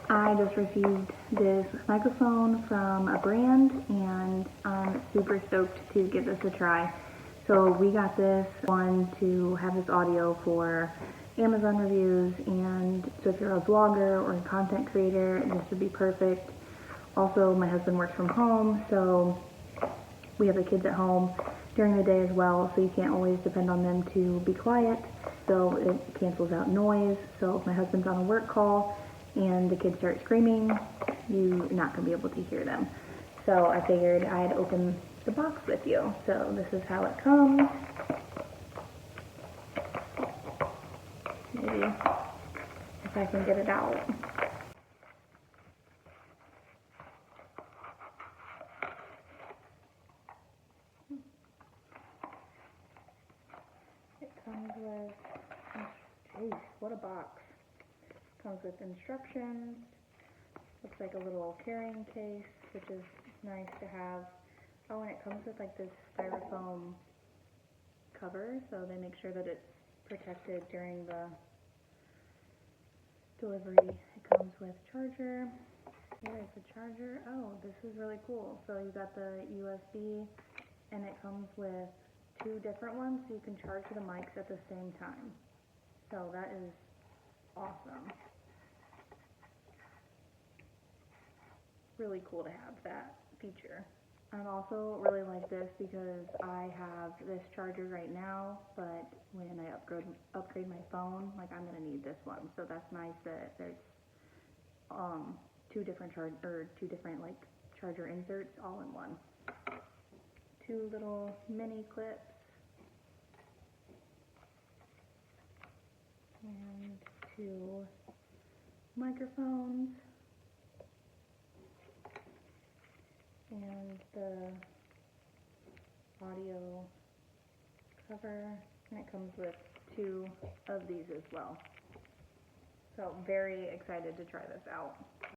I just received this microphone from a brand and I'm super stoked to give this a try. So we got this one to have this audio for Amazon reviews, and so if you're a vlogger or a content creator, this would be perfect. Also, my husband works from home, so we have the kids at home during the day as well, so you can't always depend on them to be quiet. So it cancels out noise. So if my husband's on a work call and the kids start screaming, you're not going to be able to hear them. So I figured I'd open the box with you. So this is how it comes. Maybe if I can get it out. It comes with, jeez, what a box. Comes with instructions. Looks like a little carrying case, which is nice to have. Oh, and it comes with like this styrofoam cover, so they make sure that it's protected during the delivery. It comes with charger. Here is the charger. Oh, this is really cool. So you got the USB, and it comes with 2 different ones, so you can charge the mics at the same time. So that is awesome. Really cool to have that feature. I also really like this because I have this charger right now, but when I upgrade my phone, like I'm gonna need this one. So that's nice that there's 2 different like charger inserts all in one. 2 little mini clips and 2 microphones. And the audio cover, and it comes with 2 of these as well. So very excited to try this out.